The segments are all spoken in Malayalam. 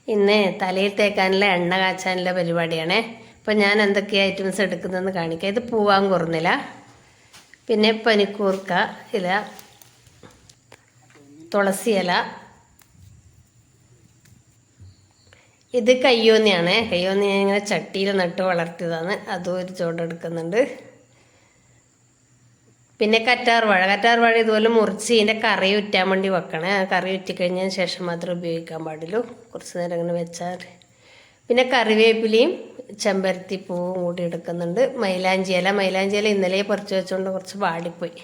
ഇന്ന് തലയിൽ തേക്കാനുള്ള എണ്ണ കാച്ചാനുള്ള പരിപാടിയാണേ. അപ്പോൾ ഞാൻ എന്തൊക്കെ ഐറ്റംസ് എടുക്കുന്നതെന്ന് കാണിക്കാം. ഇത് പൂവാൻ കുറന്നില, പിന്നെ പനിക്കൂർക്ക ഇല, തുളസി ഇല, ഇത് കയ്യോന്നിയാണ്. കയ്യോന്നി ഞാൻ ഇങ്ങനെ ചട്ടിയിൽ നട്ട് വളർത്തിയതാണ്, അതും ഒരു ചോടെടുക്കുന്നുണ്ട്. പിന്നെ കറ്റാർവാഴ ഇതുപോലെ മുറിച്ച് ഇതിൻ്റെ കറി ഉറ്റാൻ വേണ്ടി വെക്കണേ. കറി ഉറ്റിക്കഴിഞ്ഞതിന് ശേഷം മാത്രമേ ഉപയോഗിക്കാൻ പാടുള്ളൂ, കുറച്ച് നേരം ഇങ്ങനെ വെച്ചാൽ. പിന്നെ കറിവേപ്പിലയും ചെമ്പരത്തി പൂവും കൂടി എടുക്കുന്നുണ്ട്. മൈലാഞ്ചി ഇല ഇന്നലെ പറിച്ച് വെച്ചുകൊണ്ട് കുറച്ച് വാടിപ്പോയി.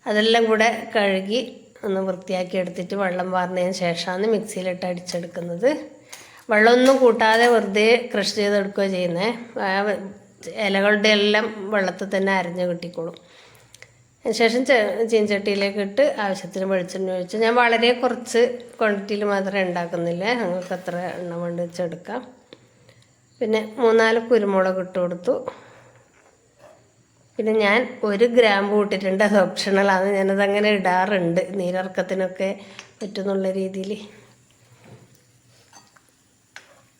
അതെല്ലാം കൂടെ കഴുകി ഒന്ന് വൃത്തിയാക്കി എടുത്തിട്ട് വെള്ളം വാർന്നതിന് ശേഷമാണ് മിക്സിയിലിട്ട് അടിച്ചെടുക്കുന്നത്. വെള്ളമൊന്നും കൂട്ടാതെ വെറുതെ ക്രഷ് ചെയ്തെടുക്കുകയോ ചെയ്യുന്നത്. ഇലകളുടെ എല്ലാം വെള്ളത്തിൽ തന്നെ അരഞ്ഞ് കിട്ടിക്കോളും. അതിനുശേഷം ചീനച്ചട്ടിയിലേക്ക് ഇട്ട് ആവശ്യത്തിന് വെളിച്ചെണ്ണ ഒഴിച്ച്, ഞാൻ വളരെ കുറച്ച് ക്വാണ്ടിറ്റിയിൽ മാത്രമേ ഉണ്ടാക്കുന്നില്ല, ഞങ്ങൾക്ക് അത്ര എണ്ണ കൊണ്ട് വെച്ചെടുക്കാം. പിന്നെ 3-4 കുരുമുളക് ഇട്ട് കൊടുത്തു. പിന്നെ ഞാൻ 1 ഗ്രാമ്പു ഇട്ടിട്ടുണ്ട്, അത് ഓപ്ഷണലാണ്. ഞാനതങ്ങനെ ഇടാറുണ്ട്, നീരിറക്കത്തിനൊക്കെ പറ്റുന്നുള്ള രീതിയിൽ.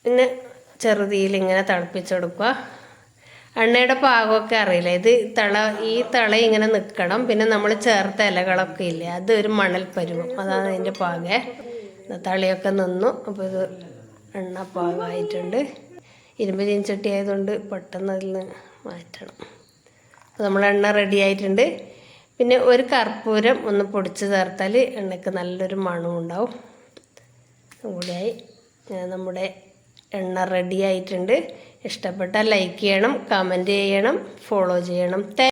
പിന്നെ ചെറുതീയിൽ ഇങ്ങനെ തിളപ്പിച്ചെടുക്കുക. എണ്ണയുടെ പാകമൊക്കെ അറിയില്ല, ഈ തള ഇങ്ങനെ നിൽക്കണം. പിന്നെ നമ്മൾ ചേർത്ത ഇലകളൊക്കെ ഇല്ലേ, അതൊരു മണൽ പരുവം, അതാണ് അതിൻ്റെ പാകെ. തളിയൊക്കെ നിന്നു. അപ്പോൾ ഇത് എണ്ണ പാകമായിട്ടുണ്ട്. ഇരുമ്പ് ചീനച്ചട്ടി ആയതുകൊണ്ട് പെട്ടെന്ന് അതിൽ നിന്ന് മാറ്റണം. അപ്പോൾ നമ്മൾ എണ്ണ റെഡി ആയിട്ടുണ്ട്. പിന്നെ ഒരു കർപ്പൂരം ഒന്ന് പൊടിച്ച് ചേർത്താൽ എണ്ണയ്ക്ക് നല്ലൊരു മണവും ഉണ്ടാവും. കൂടിയായി നമ്മുടെ എണ്ണ റെഡി ആയിട്ടുണ്ട്. ഇഷ്ടപ്പെട്ടാൽ ലൈക്ക് ചെയ്യണം, കമൻറ്റ് ചെയ്യണം, ഫോളോ ചെയ്യണം.